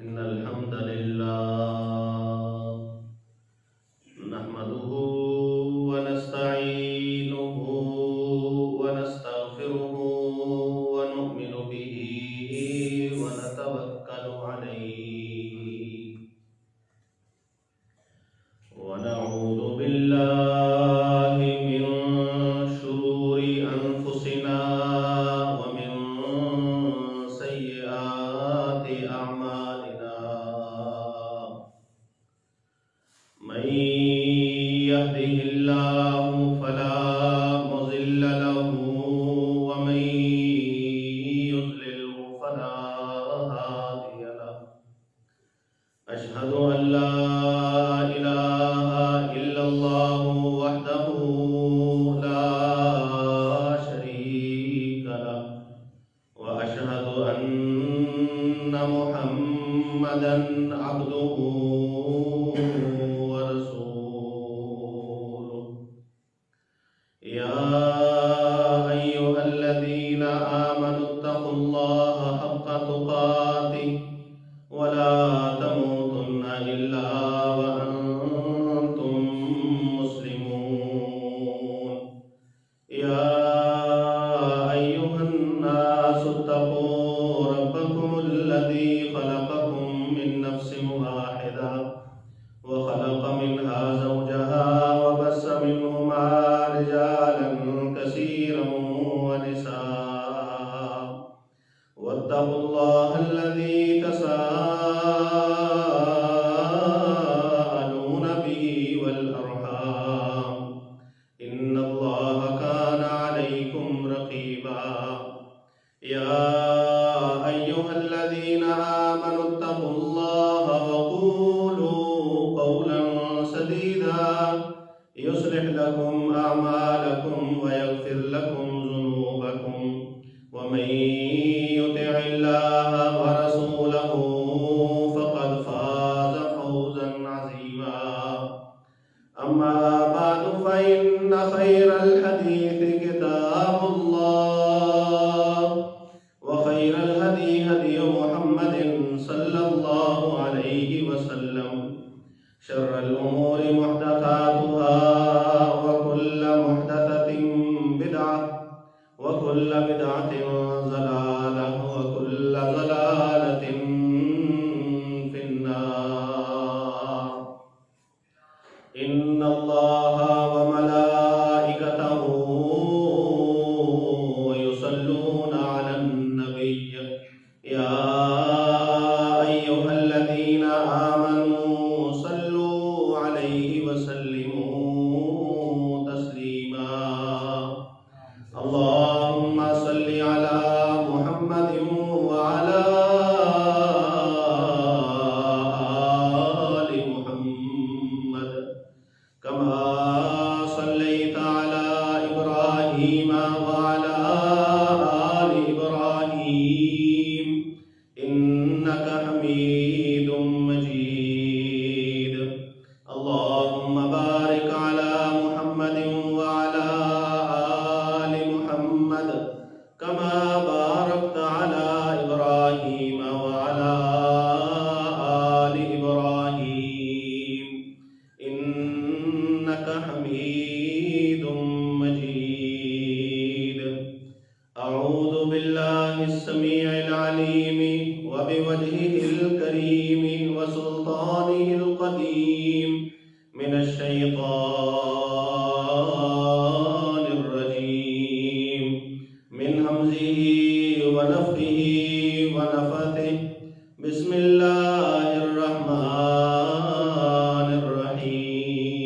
إن الحمد لله نحمده ونستعينه ونستغفره ونؤمن به ونتوكل عليه ونعوذ بالله من شرور أنفسنا ومن سيئات أعمالنا من يهده الله فلا مضل له ومن يضلل فلا هادي له أشهد أن لا إله إلا الله وحده لا شريك له وأشهد أن محمدا عبده ورسوله يا أيها الذين آمنوا اتقوا الله حق تقاته ولا تموتن إلا وأنتم مسلمون يا أيها الناس اتقوا ربكم الذي خلقكم من نفس واحدة وخلق منها زوجها وبث منهما رجالا كثيرا ونساء واتقوا الله الذي تساءلون به والأرحام إن الله كان عليكم رقيبا يا أيها الذين آمنوا اتقوا الله وقولوا قولا سديدا يصلح لكم أعمالكم ويغفر لكم ذنوبكم ومن يطع الله ورسوله فقد فاز فوزا عظيما أما بعد فإن خير الحديث كتاب الله وخير الهدي هدي محمد صلى الله عليه وسلم شر الأمور محدثاتها وكل محدثة بدعة وكل بدعة ضلالة وكل ضلالة في النار إن الله وملائكته يصلون على النبي يا أيها الذين آمنوا صلوا عليه وسلموا تسليما اللهم صل على محمد وعلى آل محمد كما صليت على إبراهيم وعلى آل إبراهيم إنك حميد مجيد اللهم بارك على محمد وعلى آل محمد كما باركت على إبراهيم وعلى آل إبراهيم إنك حميد مجيد أعوذ بالله السميع العليم وبوجهه الكريم وسلطانه القديم من الشيطان الرجيم من همزه ونفخه ونفثه بسم الله الرحمن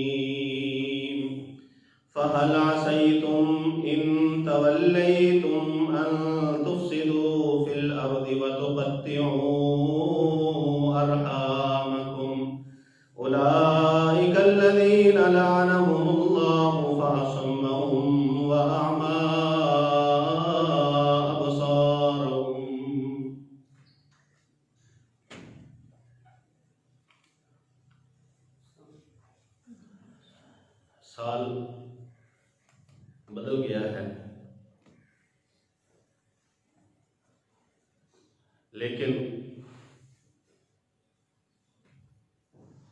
الرحيم فهل عسيتم إن توليتم أن تفسدوا في الأرض وتقطعوا أرحامكم أولئك الذين لعنهم الله فأصمهم وأعمى أبصارهم سال بدل گیا ہے لیکن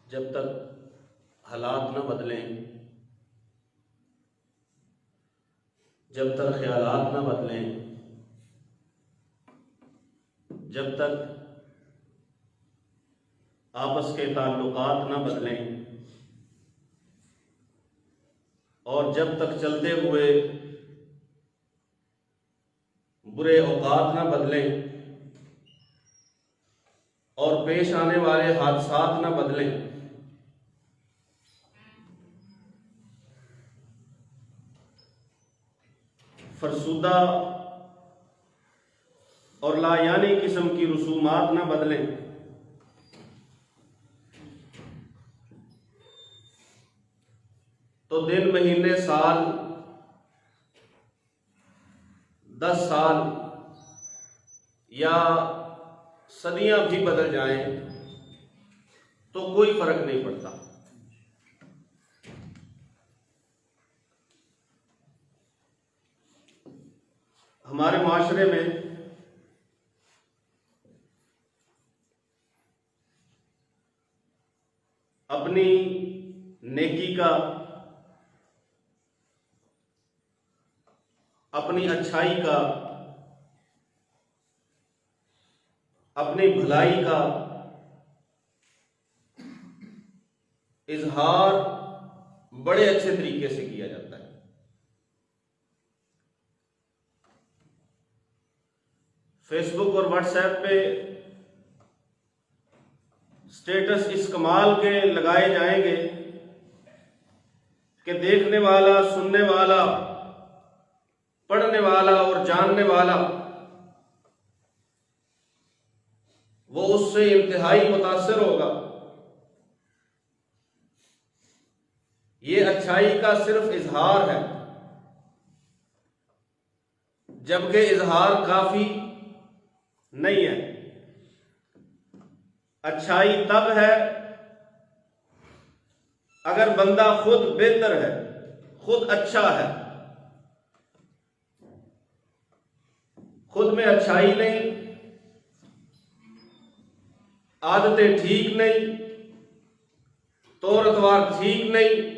جب تک حالات نہ بدلیں، جب تک خیالات نہ بدلیں، جب تک آپس کے تعلقات نہ بدلیں، اور جب تک چلتے ہوئے برے اوقات نہ بدلیں اور پیش آنے والے حادثات نہ بدلیں، فرسودہ اور لا یعنی قسم کی رسومات نہ بدلیں، تو دن، مہینے، سال، 10 سال یا صدیاں بھی بدل جائیں تو کوئی فرق نہیں پڑتا۔ ہمارے معاشرے میں اپنی نیکی کا، اپنی اچھائی کا، اپنی بھلائی کا اظہار بڑے اچھے طریقے سے کیا جاتا ہے۔ فیس بک اور واٹس ایپ پہ سٹیٹس اس کمال کے لگائے جائیں گے کہ دیکھنے والا، سننے والا، پڑھنے والا اور جاننے والا وہ اس سے انتہائی متاثر ہوگا۔ یہ اچھائی کا صرف اظہار ہے، جبکہ اظہار کافی نہیں ہے۔ اچھائی تب ہے اگر بندہ خود بہتر ہے، خود اچھا ہے، خود میں اچھائی نہیں، عادتیں ٹھیک نہیں، طور اتوار ٹھیک نہیں،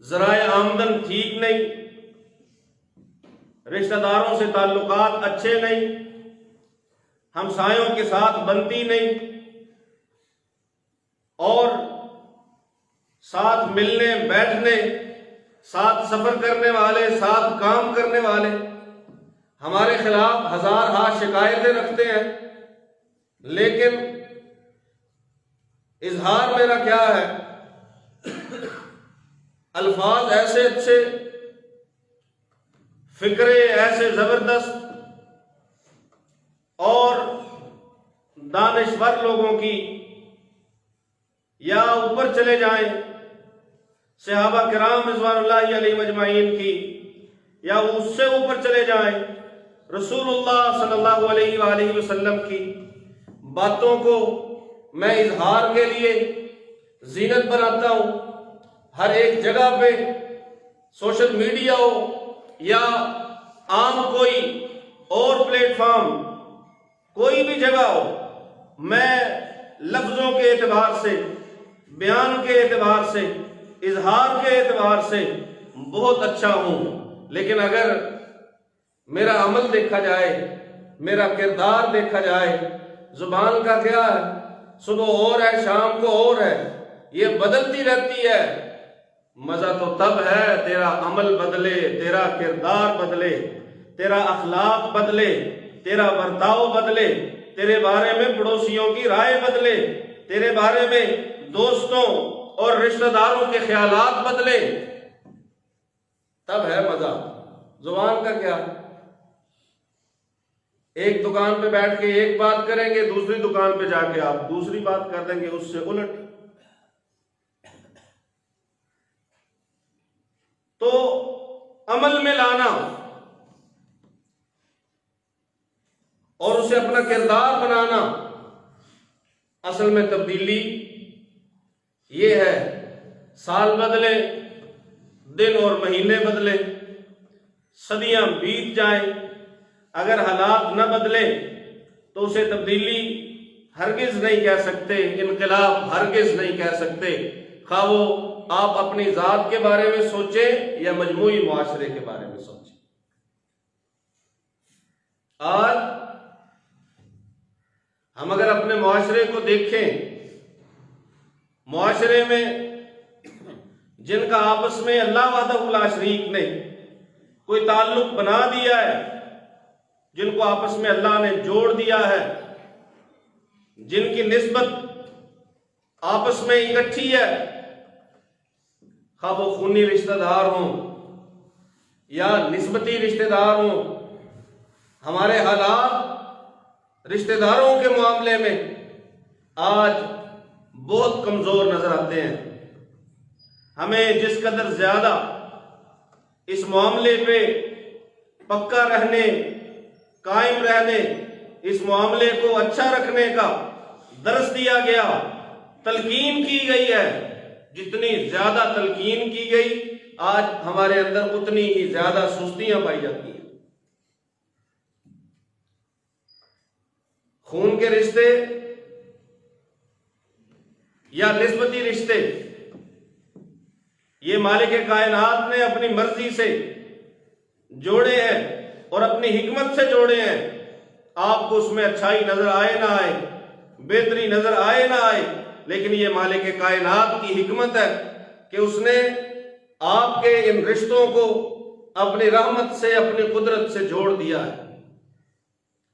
ذرائع آمدن ٹھیک نہیں، رشتہ داروں سے تعلقات اچھے نہیں، ہمسایوں کے ساتھ بنتی نہیں، اور ساتھ ملنے بیٹھنے، ساتھ سفر کرنے والے، ساتھ کام کرنے والے ہمارے خلاف ہزار ہا شکایتیں رکھتے ہیں، لیکن اظہار میرا کیا ہے؟ الفاظ ایسے اچھے، فکرے ایسے زبردست اور دانشور لوگوں کی، یا اوپر چلے جائیں صحابہ کرام رضوان اللہ علیہ مجمعین کی، یا اس سے اوپر چلے جائیں رسول اللہ صلی اللہ علیہ وآلہ وسلم کی باتوں کو میں اظہار کے لیے زینت بناتا ہوں۔ ہر ایک جگہ پہ سوشل میڈیا ہو یا عام کوئی اور پلیٹ فارم، کوئی بھی جگہ ہو، میں لفظوں کے اعتبار سے، بیان کے اعتبار سے، اظہار کے اعتبار سے بہت اچھا ہوں، لیکن اگر میرا عمل دیکھا جائے، میرا کردار دیکھا جائے، زبان کا کیا ہے؟ صبح اور ہے، شام کو اور ہے، یہ بدلتی رہتی ہے۔ مزہ تو تب ہے تیرا عمل بدلے، تیرا کردار بدلے، تیرا اخلاق بدلے، تیرا برتاؤ بدلے، تیرے بارے میں پڑوسیوں کی رائے بدلے، تیرے بارے میں دوستوں اور رشتہ داروں کے خیالات بدلے، تب ہے مزہ۔ زبان کا کیا؟ ایک دکان پہ بیٹھ کے ایک بات کریں گے، دوسری دکان پہ جا کے آپ دوسری بات کر دیں گے، اس سے الٹ۔ تو عمل میں لانا اور اسے اپنا کردار بنانا، اصل میں تبدیلی یہ ہے۔ سال بدلے، دن اور مہینے بدلے، صدیاں بیت جائیں، اگر حالات نہ بدلے تو اسے تبدیلی ہرگز نہیں کہہ سکتے، انقلاب ہرگز نہیں کہہ سکتے، خواہ وہ آپ اپنی ذات کے بارے میں سوچیں یا مجموعی معاشرے کے بارے میں سوچیں۔ آج ہم اگر اپنے معاشرے کو دیکھیں، معاشرے میں جن کا آپس میں اللہ وحدہ لا شریک نے کوئی تعلق بنا دیا ہے، جن کو آپس میں اللہ نے جوڑ دیا ہے، جن کی نسبت آپس میں اکٹھی ہے، خواہ وہ خونی رشتہ دار ہوں یا نسبتی رشتہ دار ہوں، ہمارے حالات رشتہ داروں کے معاملے میں آج بہت کمزور نظر آتے ہیں۔ ہمیں جس قدر زیادہ اس معاملے پہ پکا رہنے، قائم رہنے، اس معاملے کو اچھا رکھنے کا درس دیا گیا، تلقین کی گئی ہے، جتنی زیادہ تلقین کی گئی آج ہمارے اندر اتنی ہی زیادہ سستیاں پائی جاتی ہیں۔ خون کے رشتے یا نسبتی رشتے یہ مالک کائنات نے اپنی مرضی سے جوڑے ہیں اور اپنی حکمت سے جوڑے ہیں۔ آپ کو اس میں اچھائی نظر آئے نہ آئے، بہتری نظر آئے نہ آئے، لیکن یہ مالک کائنات کی حکمت ہے کہ اس نے آپ کے ان رشتوں کو اپنی رحمت سے، اپنی قدرت سے جوڑ دیا ہے،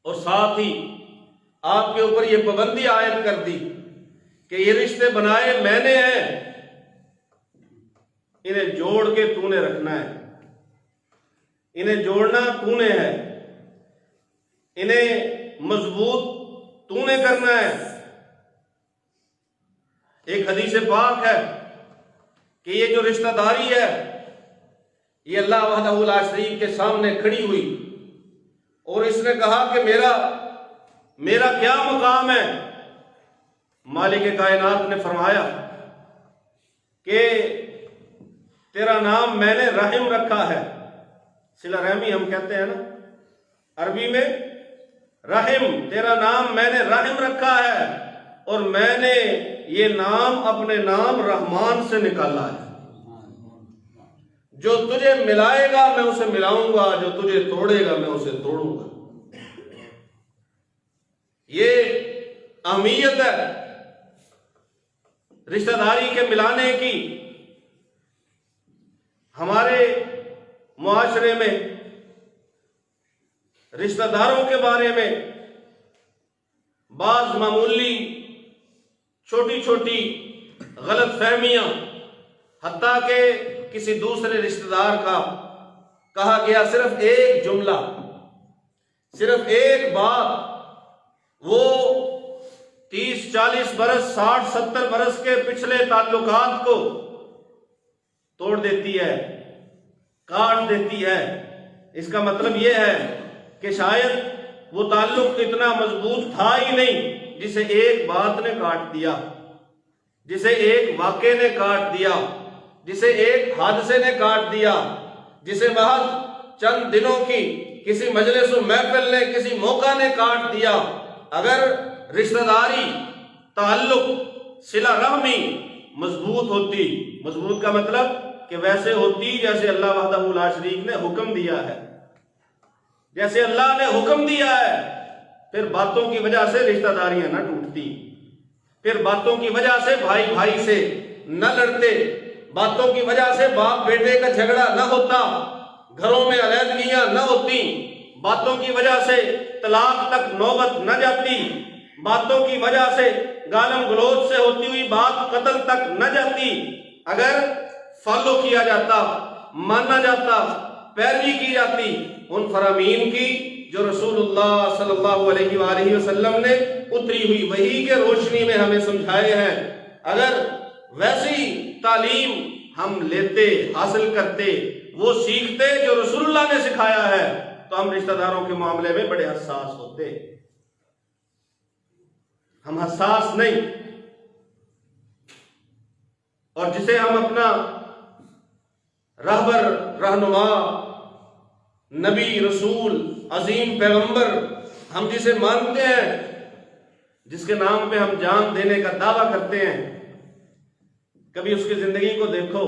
اور ساتھ ہی آپ کے اوپر یہ پابندی عائد کر دی کہ یہ رشتے بنائے میں نے ہیں، انہیں جوڑ کے تو نے رکھنا ہے، انہیں جوڑنا تو نے ہے، انہیں مضبوط تو نے کرنا ہے۔ ایک حدیث پاک ہے کہ یہ جو رشتہ داری ہے یہ اللہ وحدہ لا شریک کے سامنے کھڑی ہوئی، اور اس نے کہا کہ میرا کیا مقام ہے؟ مالک کائنات نے فرمایا کہ تیرا نام میں نے رحم رکھا ہے۔ صلہ رحمی ہم کہتے ہیں نا عربی میں، رحم، تیرا نام میں نے رحم رکھا ہے، اور میں نے یہ نام اپنے نام رحمان سے نکالا ہے۔ جو تجھے ملائے گا میں اسے ملاؤں گا، جو تجھے توڑے گا میں اسے توڑوں گا۔ یہ اہمیت ہے رشتہ داری کے ملانے کی۔ ہمارے معاشرے میں رشتہ داروں کے بارے میں بعض معمولی چھوٹی چھوٹی غلط فہمیاں، حتیٰ کہ کسی دوسرے رشتہ دار کا کہا گیا صرف ایک جملہ، صرف ایک بات، وہ 30-40 برس، 60-70 برس کے پچھلے تعلقات کو توڑ دیتی ہے، کاٹ دیتی ہے۔ اس کا مطلب یہ ہے کہ شاید وہ تعلق اتنا مضبوط تھا ہی نہیں جسے ایک بات نے کاٹ دیا، جسے ایک واقعے نے کاٹ دیا، جسے ایک حادثے نے کاٹ دیا، جسے محض چند دنوں کی کسی مجلس و محفل نے، کسی موقع نے کاٹ دیا۔ اگر رشتہ داری، تعلق، صلہ رحمی مضبوط ہوتی، مضبوط کا مطلب کہ ویسے ہوتی جیسے اللہ وحدہ لا شریک نے حکم دیا ہے، جیسے اللہ نے حکم دیا ہے، پھر باتوں کی وجہ سے رشتہ داریاں نہ ٹوٹتی، پھر باتوں کی وجہ سے بھائی بھائی سے نہ لڑتے، باتوں کی وجہ سے باپ بیٹے کا جھگڑا نہ ہوتا، گھروں میں علیحدگیاں نہ ہوتی، باتوں کی وجہ سے طلاق تک نوبت نہ جاتی، باتوں کی وجہ سے گالم گلوچ سے ہوتی ہوئی بات قتل تک نہ جاتی۔ اگر فالو کیا جاتا، مانا جاتا، پیروی کی جاتی ان فرامین کی جو رسول اللہ صلی اللہ علیہ وآلہ وسلم نے اتری ہوئی وحی کے روشنی میں ہمیں سمجھائے ہیں، اگر ویسی تعلیم ہم لیتے، حاصل کرتے، وہ سیکھتے جو رسول اللہ نے سکھایا ہے، تو ہم رشتہ داروں کے معاملے میں بڑے حساس ہوتے۔ ہم حساس نہیں، اور جسے ہم اپنا رہبر، رہنما، نبی، رسول، عظیم پیغمبر ہم جسے مانتے ہیں، جس کے نام پہ ہم جان دینے کا دعویٰ کرتے ہیں، کبھی اس کی زندگی کو دیکھو۔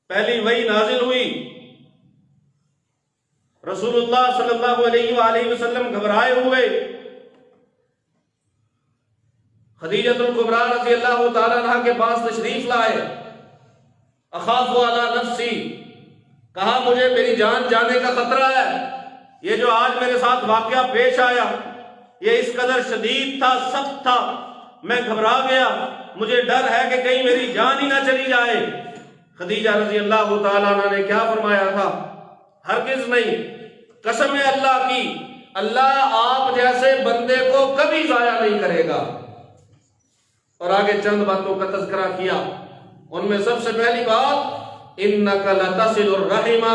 پہلی وحی نازل ہوئی، رسول اللہ صلی اللہ علیہ وآلہ وسلم گھبرائے ہوئے، خدیجۃ الکبریٰ رضی اللہ تعالیٰ عنہ کے پاس تشریف لائے۔ اخاف علی نفسی، کہا مجھے میری جان جانے کا خطرہ ہے، یہ جو آج میرے ساتھ واقعہ پیش آیا یہ اس قدر شدید تھا، سخت تھا، میں گھبرا گیا، مجھے ڈر ہے کہ کہیں میری جان ہی نہ چلی جائے۔ خدیجہ رضی اللہ تعالیٰ عنہ نے کیا فرمایا تھا؟ ہرگز نہیں، قسم ہے اللہ کی، اللہ آپ جیسے بندے کو کبھی ضائع نہیں کرے گا۔ اور آگے چند باتوں کا تذکرہ کیا، ان میں سب سے پہلی بات، اِنَّكَ لَتَصِلُ الرَّحِمَ،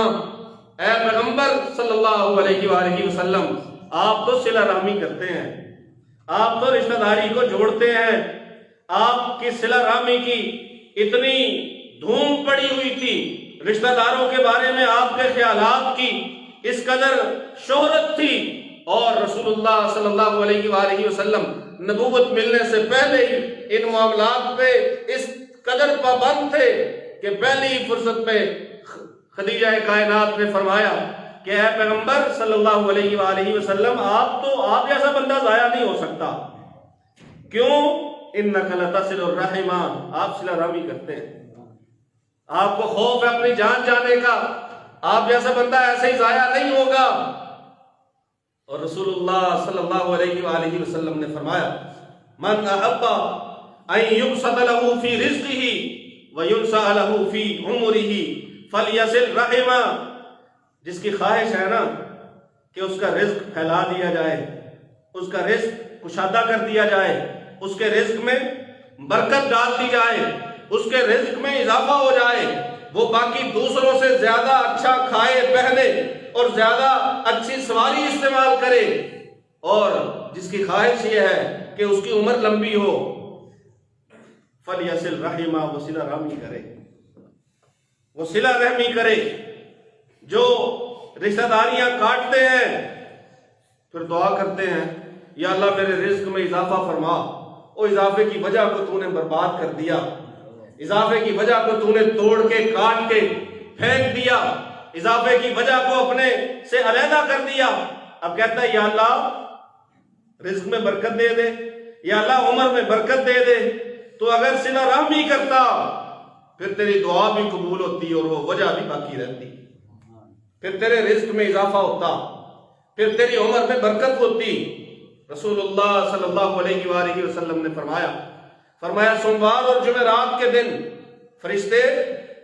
اے پیغمبر صلی اللہ علیہ وآلہ وسلم، آپ تو صلہ رحمی کرتے ہیں، آپ تو رشتہ داری کو جوڑتے ہیں۔ آپ کی صلہ رحمی کی اتنی دھوم پڑی ہوئی تھی، رشتہ داروں کے بارے میں آپ کے خیالات کی اس قدر شہرت تھی، اور رسول اللہ صلی اللہ علیہ وآلہ وسلم نبوت ملنے سے پہلے ہی ان معاملات پہ اس قدر پابند تھے کہ پہلی فرصت پہ خدیجہ کائنات نے فرمایا کہ اے پیغمبر صلی اللہ علیہ وآلہ وسلم، آپ جیسا بندہ ضائع نہیں ہو سکتا۔ کیوں؟ اِنَّكَ لَتَصِلُ الرَّحِمَ، آپ صلہ رحمی کرتے ہیں، آپ کو خوف ہے اپنی جان جانے کا، آپ جیسا بندہ ایسے ہی ضائع نہیں ہوگا۔ اور رسول اللہ صلی اللہ علیہ وآلہ وسلم نے فرمایا، من احب ان یبسط له فی رزقه وینسأ له فی عمره فلیصل رحمہ، جس کی خواہش ہے نا کہ اس کا رزق پھیلا دیا جائے، اس کا رزق کشادہ کر دیا جائے، اس کے رزق میں برکت ڈال دی جائے، اس کے رزق میں اضافہ ہو جائے، وہ باقی دوسروں سے زیادہ اچھا کھائے پہنے اور زیادہ اچھی سواری استعمال کرے، اور جس کی خواہش یہ ہے کہ اس کی عمر لمبی ہو، فلیصل رحمہ، وہ صلہ رحمی کرے، وہ صلہ رحمی کرے۔ جو رشتہ داریاں کاٹتے ہیں پھر دعا کرتے ہیں، یا اللہ میرے رزق میں اضافہ فرما، اور اضافے کی وجہ کو تو نے برباد کر دیا، اضافے کی وجہ کو تو نے توڑ کے کاٹ کے پھینک دیا، اضافے کی وجہ کو اپنے سے علیحدہ کر دیا۔ اب کہتا ہے یا اللہ رزق میں برکت دے دے، یا اللہ عمر میں برکت دے دے، تو اگر صلہ رحمی کرتا پھر تیری دعا بھی قبول ہوتی اور وہ وجہ بھی باقی رہتی، پھر تیرے رزق میں اضافہ ہوتا، پھر تیری عمر میں برکت ہوتی۔ رسول اللہ صلی اللہ علیہ وآلہ وسلم نے فرمایا سوموار اور جمعرات کے دن فرشتے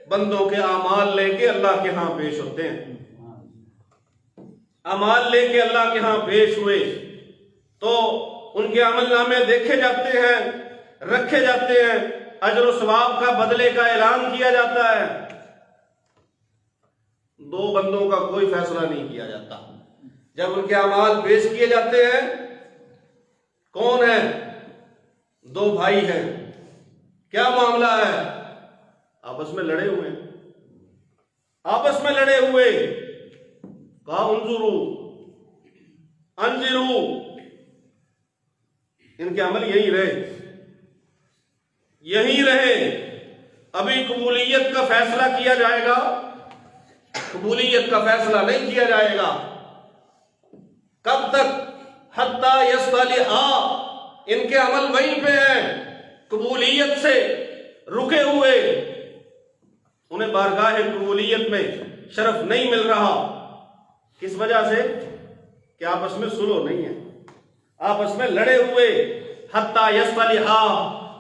بندوں کے اعمال لے کے اللہ کے ہاں پیش ہوتے ہیں، اعمال لے کے اللہ کے ہاں پیش ہوئے تو ان کے عمل نامے دیکھے جاتے ہیں، رکھے جاتے ہیں، اجر و ثواب کا بدلے کا اعلان کیا جاتا ہے۔ دو بندوں کا کوئی فیصلہ نہیں کیا جاتا، جب ان کے اعمال پیش کیے جاتے ہیں، کون ہیں؟ دو بھائی ہیں، کیا معاملہ ہے؟ آپس میں لڑے ہوئے، آپس میں لڑے ہوئے، کہا انظروا، ان کے عمل یہی رہے، ابھی قبولیت کا فیصلہ کیا جائے گا، قبولیت کا فیصلہ نہیں کیا جائے گا۔ کب تک؟ حتیٰ یصطلحا، ان کے عمل وہیں پہ ہیں، قبولیت سے رکے ہوئے، انہیں بارگاہ قبولیت میں شرف نہیں مل رہا۔ کس وجہ سے؟ کہ آپس میں صلح نہیں ہے، آپس میں لڑے ہوئے۔ حتیٰ یصطلحا،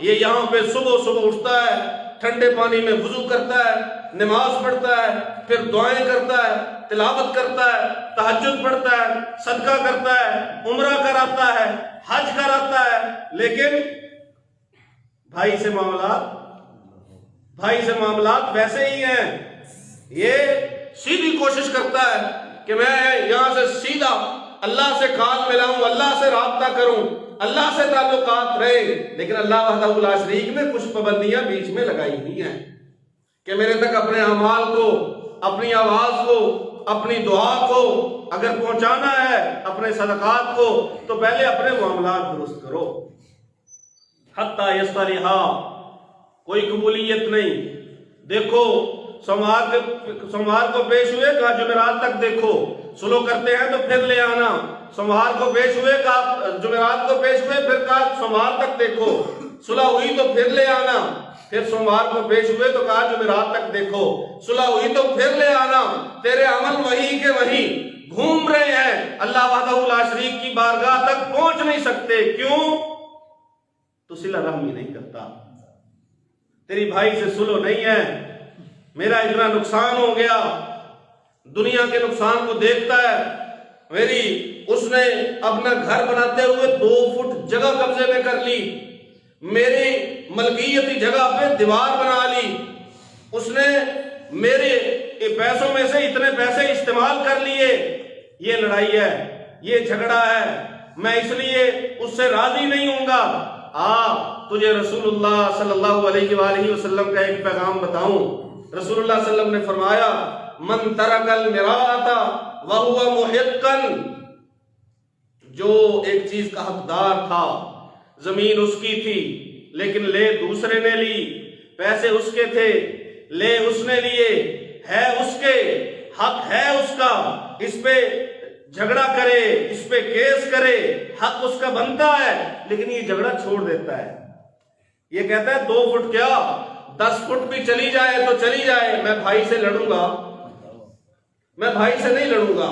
یہ یہاں پہ صبح اٹھتا ہے، ٹھنڈے پانی میں وضو کرتا ہے، نماز پڑھتا ہے، پھر دعائیں کرتا ہے، تلاوت کرتا ہے، تہجد پڑھتا ہے، صدقہ کرتا ہے، عمرہ کراتا ہے، حج کراتا ہے، لیکن بھائی سے معاملات ویسے ہی ہیں۔ یہ سیدھی کوشش کرتا ہے کہ میں یہاں سے سیدھا اللہ سے کان ملاؤں، اللہ سے رابطہ کروں، اللہ سے تعلقات رہے، لیکن اللہ وحدہ لا شریک نے کچھ پابندیاں بیچ میں لگائی ہوئی ہیں کہ میرے تک اپنے اعمال کو، اپنی آواز کو، اپنی دعا کو اگر پہنچانا ہے اپنے صدقات کو تو پہلے اپنے معاملات درست کرو. حتی یصطلحا، کوئی قبولیت نہیں. دیکھو سوموار کو پیش ہوئے کہا جمعرات تک دیکھو، سلو کرتے ہیں تو پھر لے آنا. سوموار کو پیش ہوئے کہا جمعرات کو پیش ہوئے، پھر کہا سوموار تک دیکھو، صلح ہوئی تو پھر لے آنا. پھر سوموار کو پیش ہوئے تو کہا جمعرات تک دیکھو، صلح ہوئی تو پھر لے آنا. تیرے عمل وہی کے وہی گھوم رہے ہیں، اللہ وحدہ لا شریک کی بارگاہ تک پہنچ نہیں سکتے. کیوں؟ تو صلہ رحمی نہیں کرتا، تیری بھائی سے صلح نہیں ہے. میرا اتنا نقصان ہو گیا، دنیا کے نقصان کو دیکھتا ہے. اس نے اپنا گھر بناتے ہوئے 2 فٹ جگہ قبضے میں کر لی، میری ملکیتی جگہ پہ دیوار بنا لی. اس نے میرے پیسوں میں سے اتنے پیسے استعمال کر لیے. یہ لڑائی ہے، یہ جھگڑا ہے، میں اس لیے اس سے راضی نہیں ہوں گا. تجھے رسول اللہ صلی اللہ علیہ وآلہ وسلم کا ایک پیغام بتاؤں. رسول اللہ صلی اللہ علیہ وسلم نے فرمایا من ترک المراۃ وہو محق، جو ایک چیز کا حقدار تھا، زمین اس کی تھی لیکن لے دوسرے نے لی، پیسے اس کے تھے لے اس نے لیے، ہے اس کے، حق ہے اس کا، اس پہ جھگڑا کرے، اس پہ کیس کرے، حق اس کا بنتا ہے، لیکن یہ جھگڑا چھوڑ دیتا ہے. یہ کہتا ہے 2 فٹ کیا 10 فٹ بھی چلی جائے تو چلی جائے، میں بھائی سے لڑوں گا، میں بھائی سے نہیں لڑوں گا.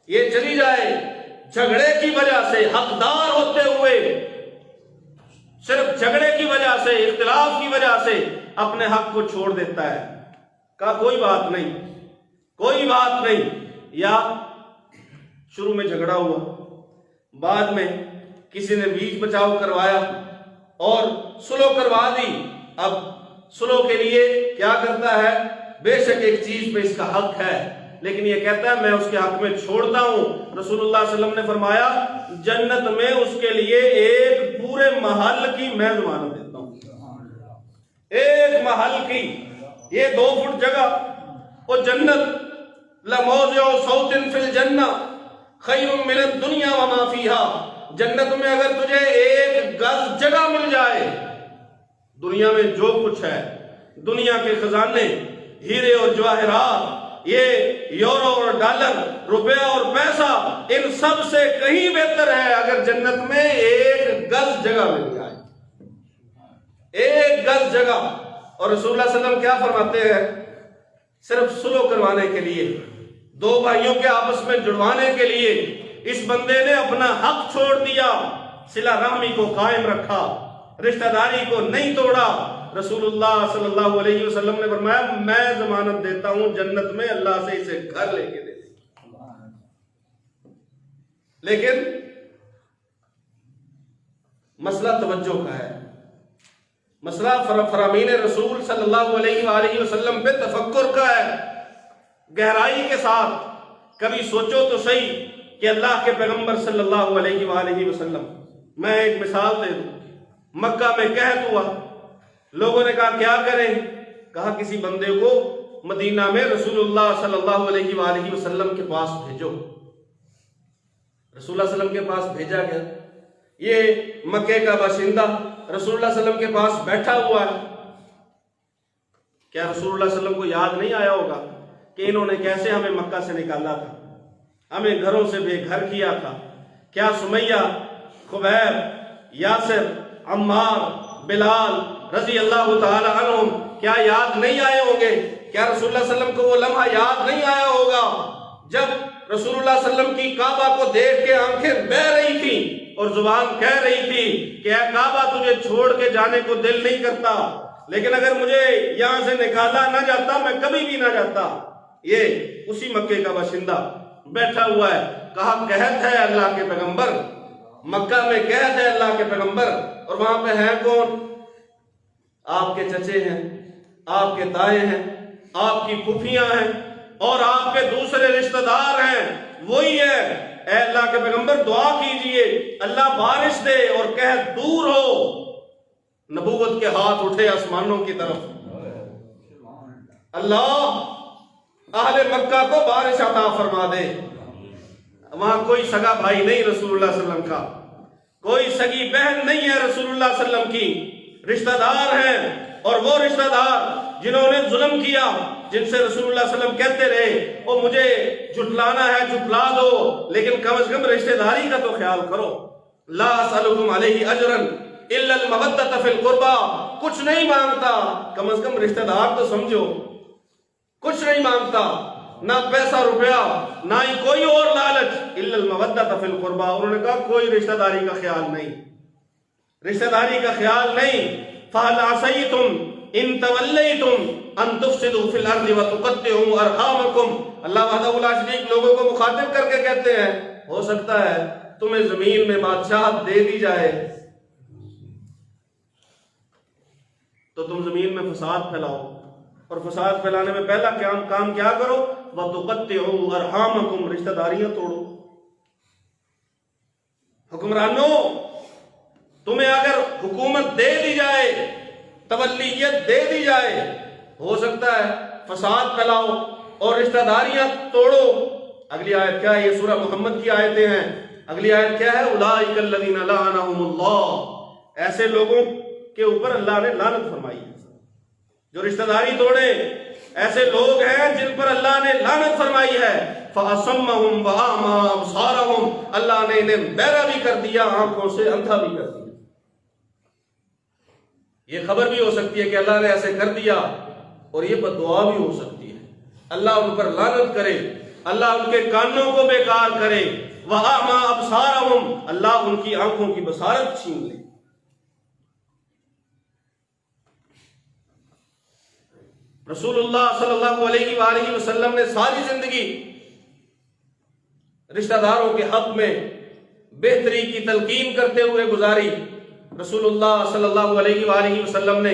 یہ چلی جائے، جھگڑے کی وجہ سے، حقدار ہوتے ہوئے صرف جھگڑے کی وجہ سے، اختلاف کی وجہ سے اپنے حق کو چھوڑ دیتا ہے. کہا کوئی بات نہیں، کوئی بات نہیں. یا شروع میں جھگڑا ہوا، بعد میں کسی نے بیچ بچاؤ کروایا اور سلو کروا دی. اب سلو کے لیے کیا کرتا ہے؟ بے شک ایک چیز پہ اس کا حق ہے، لیکن یہ کہتا ہے میں اس کے حق میں چھوڑتا ہوں. رسول اللہ صلی اللہ علیہ وسلم نے فرمایا جنت میں اس کے لیے ایک پورے محل کی میں ضمانت دیتا ہوں، ایک محل کی. یہ 2 فٹ جگہ، وہ جنت لموضع صوت فی الجنہ خیر من الدنیا وما فیہا. جنت میں اگر تجھے 1 گز جگہ مل جائے، دنیا میں جو کچھ ہے، دنیا کے خزانے، ہیرے اور جواہرات، یہ یورو اور ڈالر، روپیہ اور پیسہ، ان سب سے کہیں بہتر ہے اگر جنت میں 1 گز جگہ مل جائے، 1 گز جگہ. اور رسول اللہ صلی اللہ علیہ وسلم کیا فرماتے ہیں؟ صرف صلح کروانے کے لیے، 2 بھائیوں کے آپس میں جڑوانے کے لیے اس بندے نے اپنا حق چھوڑ دیا، صلہ رحمی کو قائم رکھا، رشتہ داری کو نہیں توڑا. رسول اللہ صلی اللہ علیہ وسلم نے فرمایا میں ضمانت دیتا ہوں جنت میں اللہ سے اسے گھر لے کے دے دے. لیکن مسئلہ توجہ کا ہے، مسئلہ فرامین رسول صلی اللہ علیہ وآلہ وسلم پہ تفکر کا ہے، گہرائی کے ساتھ. کبھی سوچو تو صحیح کہ اللہ کے پیغمبر صلی اللہ علیہ وآلہ وسلم، میں ایک مثال دے دوں. مکہ میں قحط ہوا، لوگوں نے کہا کیا کریں؟ کہا کسی بندے کو مدینہ میں رسول اللہ صلی اللہ علیہ وآلہ وسلم کے پاس بھیجو. رسول اللہ صلی اللہ علیہ وسلم کے پاس بھیجا گیا. یہ مکے کا باشندہ رسول اللہ صلی اللہ علیہ وسلم کے پاس بیٹھا ہوا ہے. کیا رسول اللہ صلی اللہ علیہ وسلم کو یاد نہیں آیا ہوگا کہ انہوں نے کیسے ہمیں مکہ سے نکالا تھا، ہمیں گھروں سے بے گھر کیا تھا؟ کیا سمیہ، خبیب، یاسر، عمار، بلال رضی اللہ تعالی عنہم کیا یاد نہیں آئے ہوں گے؟ کیا رسول اللہ صلی اللہ علیہ وسلم کو وہ لمحہ یاد نہیں آیا ہوگا جب رسول اللہ صلی اللہ علیہ وسلم کی کعبہ کو دیکھ کے آنکھیں بہہ رہی تھیں اور زبان کہہ رہی تھی کہ اے کعبہ تجھے چھوڑ کے جانے کو دل نہیں کرتا، لیکن اگر مجھے یہاں سے نکالا نہ جاتا میں کبھی بھی نہ جاتا. یہ اسی مکے کا باشندہ بیٹھا ہوا ہے. کہا قحط ہے اللہ کے پیغمبر، مکہ میں قحط ہے اللہ کے پیغمبر، اور وہاں پہ ہیں کون؟ آپ کے چچے ہیں، آپ کے تائے ہیں، آپ کی پھوپھیاں ہیں اور آپ کے دوسرے رشتہ دار ہیں. وہی ہے اے اللہ کے پیغمبر دعا کیجئے اللہ بارش دے اور قحط دور ہو. نبوت کے ہاتھ اٹھے آسمانوں کی طرف، اللہ اہل مکہ کو بارش عطا فرما دے. وہاں کوئی سگا بھائی نہیں رسول اللہ صلی اللہ علیہ وسلم کا، کوئی سگی بہن نہیں ہے رسول اللہ صلی اللہ علیہ وسلم کی، رشتہ دار ہیں، اور وہ رشتہ دار جنہوں نے ظلم کیا، جن سے رسول اللہ صلی اللہ علیہ وسلم کہتے رہے وہ مجھے جھٹلانا ہے جھٹلا دو، لیکن کم از کم رشتہ داری کا تو خیال کرو۔ لا اسألکم علیہ اجرا الا المودۃ فی القربى، کچھ نہیں مانگتا، کم از کم رشتہ دار تو سمجھو، کچھ نہیں مانگتا، نہ پیسہ روپیہ، نہ ہی کوئی اور لالچ، الا المودۃ فی القربى، انہوں نے کہا کوئی رشتہ داری کا خیال نہیں، رشتہ داری کا خیال نہیں۔ فَهَلْ عَصَيْتُمْ إِن تَوَلَّيْتُمْ أَن تُفْسِدُوا فِي الْأَرْضِ وَتُقَطِّعُوا أَرْحَامَكُمْ، اللہ وحدہ لا شریک لوگوں کو مخاطب کر کے کہتے ہیں ہو سکتا ہے تمہیں زمین میں بادشاہت دے دی جائے تو تم زمین میں فساد پھیلاؤ، اور فساد پھیلانے میں پہلا کام کیا کرو؟ وَتُقَطِّعُوا أَرْحَامَكُمْ، رشتہ داریاں توڑو۔ حکمرانوں، تمہیں اگر حکومت دے دی جائے، تولیت دے دی جائے، ہو سکتا ہے فساد پھیلاؤ اور رشتہ داریاں توڑو۔ اگلی آیت کیا ہے؟ یہ سورہ محمد کی آیتیں ہیں۔ اگلی آیت کیا ہے؟ اولئک الذین لعنہم اللہ، ایسے لوگوں کے اوپر اللہ نے لعنت فرمائی ہے جو رشتہ داری توڑے، ایسے لوگ ہیں جن پر اللہ نے لعنت فرمائی ہے۔ فَأَصَمَّهُمْ وَأَعْمَىٰ أَبْصَارَهُمْ، اللہ نے انہیں بہرا بھی کر دیا، آنکھوں سے اندھا بھی کر دیا۔ یہ خبر بھی ہو سکتی ہے کہ اللہ نے ایسے کر دیا، اور یہ بددعا بھی ہو سکتی ہے، اللہ ان پر لعنت کرے، اللہ ان کے کانوں کو بیکار کرے۔ وَأَعْمَىٰ أَبْصَارَهُمْ، اللہ ان کی آنکھوں کی بصارت چھین لے۔ رسول اللہ صلی اللہ علیہ وآلہ وسلم نے ساری زندگی رشتہ داروں کے حق میں بہتری کی تلقین کرتے ہوئے گزاری۔ رسول اللہ صلی اللہ علیہ وآلہ وسلم نے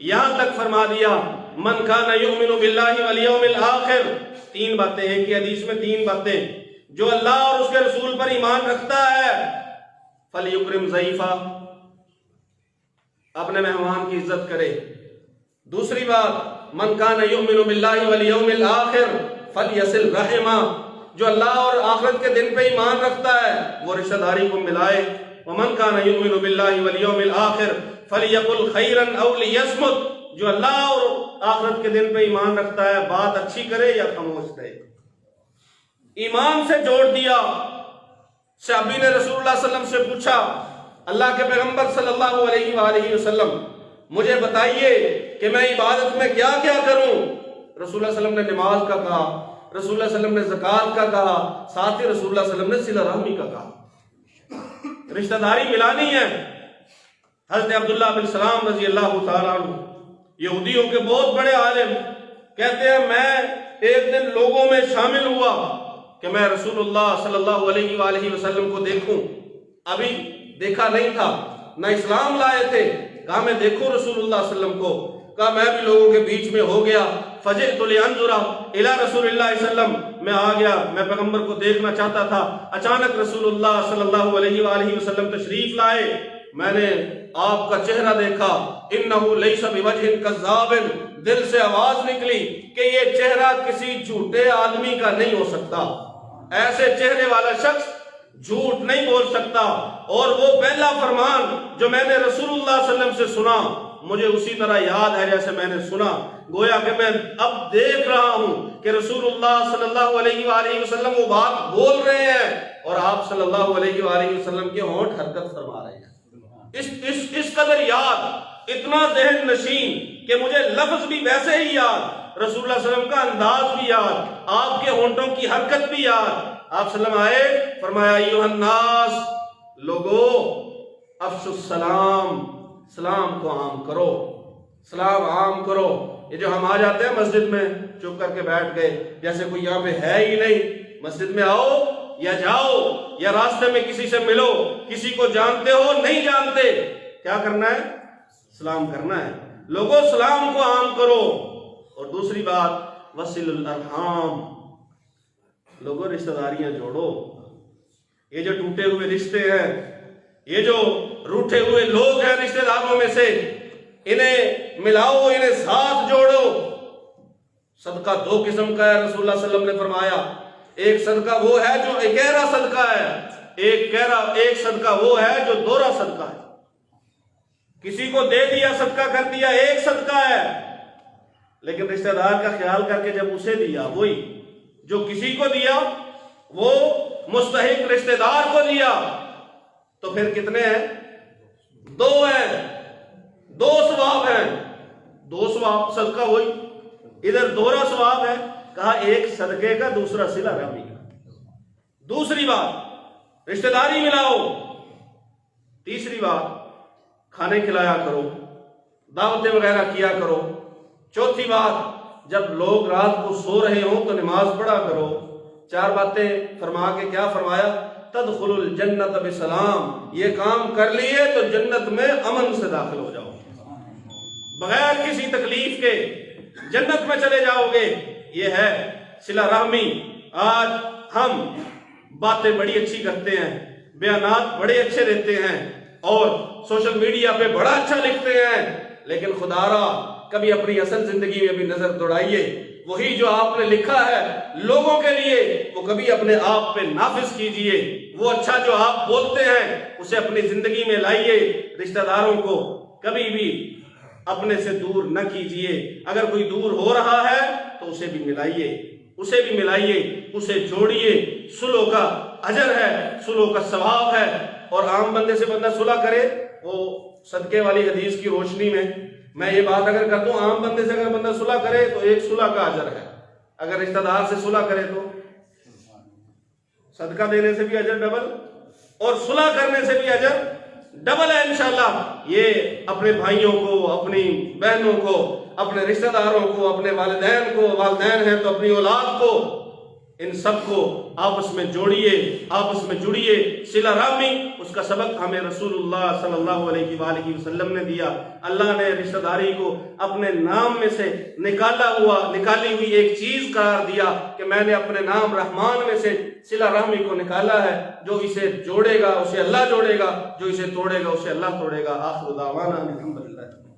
یہاں تک فرما دیا من کان یؤمن باللہ والیوم الآخر، تین باتیں، ایک ہی حدیث میں تین باتیں، جو اللہ اور اس کے رسول پر ایمان رکھتا ہے فلیکرم ضیفہ، اپنے مہمان کی عزت کرے۔ دوسری بات من کان یؤمن باللہ والیوم الآخر فلیصل رحمہ، جو اللہ اور آخرت کے دن پہ ایمان رکھتا ہے وہ رشتہ داری کو ملائے۔ ومن کان یؤمن باللہ والیوم الآخر فلیقل خیرا او لیصمت، جو اللہ اور آخرت کے دن پہ ایمان رکھتا ہے بات اچھی کرے یا خاموش رہے۔ ایمان سے جوڑ دیا۔ صحابی نے رسول اللہ صلی اللہ علیہ وسلم سے پوچھا اللہ کے پیغمبر صلی اللہ علیہ وآلہ وسلم مجھے بتائیے کہ میں عبادت میں کیا کیا کروں؟ رسول اللہ صلی اللہ علیہ وسلم نے نماز کا کہا، رسول اللہ صلی اللہ علیہ وسلم نے زکوٰۃ کا کہا، ساتھ ہی رسول اللہ صلی اللہ علیہ وسلم نے صلہ رحمی کا کہا، رشتہ داری ملانی ہے۔ حضرت عبداللہ بن سلام رضی اللہ تعالیٰ عنہ یہودیوں کے بہت بڑے عالم کہتے ہیں میں ایک دن لوگوں میں شامل ہوا کہ میں رسول اللہ صلی اللہ علیہ وآلہ وسلم کو دیکھوں، ابھی دیکھا نہیں تھا، نہ اسلام لائے تھے، کہا میں دیکھوں رسول اللہ صلی اللہ علیہ وسلم کو، کہا میں بھی لوگوں کے بیچ میں ہو گیا، فجئت لانظر الی رسول اللہ صلی اللہ علیہ وسلم، میں آ گیا، میں پیغمبر کو دیکھنا چاہتا تھا، اچانک رسول اللہ صلی اللہ علیہ وآلہ وسلم تشریف لائے، میں نے آپ کا چہرہ دیکھا، انہ لیس بوجہ کذاب، دل سے آواز نکلی کہ یہ چہرہ کسی جھوٹے آدمی کا نہیں ہو سکتا، ایسے چہرے والا شخص جھوٹ نہیں بول سکتا۔ اور وہ پہلا فرمان جو میں نے رسول اللہ صلی اللہ علیہ وسلم سے سنا مجھے اسی طرح یاد ہے جیسے میں نے سنا، گویا کہ میں اب دیکھ رہا ہوں کہ رسول اللہ صلی اللہ علیہ وآلہ وسلم وہ بات بول رہے ہیں اور آپ صلی اللہ علیہ وآلہ وسلم کے ہونٹ حرکت فرما رہے ہیں۔ اس قدر یاد، اتنا ذہن نشین کہ مجھے لفظ بھی ویسے ہی یاد، رسول اللہ صلی اللہ علیہ وسلم کا انداز بھی یاد، آپ کے ہونٹوں کی حرکت بھی یاد۔ آپ صلی اللہ علیہ وسلم آئے، فرمایا ایھا الناس، لوگو افشوا السلام، سلام کو عام کرو، سلام عام کرو۔ یہ جو ہم آ جاتے ہیں مسجد میں چپ کر کے بیٹھ گئے جیسے کوئی یہاں پہ ہے ہی نہیں، مسجد میں آؤ یا جاؤ یا راستے میں کسی سے ملو، کسی کو جانتے ہو نہیں جانتے، کیا کرنا ہے؟ سلام کرنا ہے۔ لوگوں سلام کو عام کرو۔ اور دوسری بات وصل الارحام، لوگوں رشتہ داریاں جوڑو۔ یہ جو ٹوٹے ہوئے رشتے ہیں، یہ جو روٹھے ہوئے لوگ ہیں رشتہ داروں میں سے، انہیں ملاؤ، انہیں ساتھ جوڑو۔ صدقہ دو قسم کا ہے، رسول اللہ صلی اللہ علیہ وسلم نے فرمایا، ایک صدقہ وہ ہے جو اکیرا صدقہ ہے، ایک صدقہ وہ ہے جو دوہرا صدقہ ہے۔ کسی کو دے دیا، صدقہ کر دیا، ایک صدقہ ہے، لیکن رشتہ دار کا خیال کر کے جب اسے دیا، وہی جو کسی کو دیا وہ مستحق رشتہ دار کو دیا، تو پھر کتنے ہیں؟ دو ہیں، دو ثواب ہیں، دو ثواب، صدقہ وہی، ادھر دوہرا ثواب ہے۔ کہا ایک صدقے کا، دوسرا صلہ رحمی کا۔ دوسری بات رشتہ داری ملاؤ۔ تیسری بات کھانے کھلایا کرو، دعوتیں وغیرہ کیا کرو۔ چوتھی بات جب لوگ رات کو سو رہے ہوں تو نماز پڑھا کرو۔ چار باتیں فرما کے کیا فرمایا؟ تدخل الجنت بسلام، یہ کام کر لیے تو جنت میں امن سے داخل ہو جاؤ، بغیر کسی تکلیف کے جنت میں چلے جاؤ گے۔ یہ ہے صلہ رحمی۔ آج ہم باتیں بڑی اچھی کرتے ہیں، بیانات بڑے اچھے دیتے ہیں اور سوشل میڈیا پہ بڑا اچھا لکھتے ہیں، لیکن خدا را کبھی اپنی اصل زندگی میں بھی نظر دوڑائیے۔ وہی جو آپ نے لکھا ہے لوگوں کے لیے، وہ کبھی اپنے آپ پہ نافذ کیجئے۔ وہ اچھا جو آپ بولتے ہیں اسے اپنی زندگی میں لائیے۔ رشتہ داروں کو کبھی بھی اپنے سے دور نہ کیجئے۔ اگر کوئی دور ہو رہا ہے تو اسے بھی ملائیے، اسے جوڑیے۔ صلح کا اجر ہے، صلح کا ثواب ہے۔ اور عام بندے سے بندہ صلح کرے، وہ صدقے والی حدیث کی روشنی میں یہ بات اگر کر دوں، عام بندے سے اگر بندہ صلح کرے تو ایک صلح کا اجر ہے، اگر رشتہ دار سے صلح کرے تو صدقہ دینے سے بھی اجر ڈبل اور صلح کرنے سے بھی اجر ڈبل ہے انشاءاللہ۔ یہ اپنے بھائیوں کو، اپنی بہنوں کو، اپنے رشتہ داروں کو، اپنے والدین کو، والدین ہیں تو اپنی اولاد کو، ان سب کو آپس میں جوڑیے، آپس میں جڑیے۔ صلہ رحمی اس کا سبق ہمیں رسول اللہ صلی اللہ علیہ وآلہ وسلم نے دیا۔ اللہ نے رشتہ داری کو اپنے نام میں سے نکالی ہوئی ایک چیز قرار دیا کہ میں نے اپنے نام رحمان میں سے صلہ رحمی کو نکالا ہے۔ جو اسے جوڑے گا اسے اللہ جوڑے گا، جو اسے توڑے گا اسے اللہ توڑے گا۔ آخر دعوانا الحمدللہ۔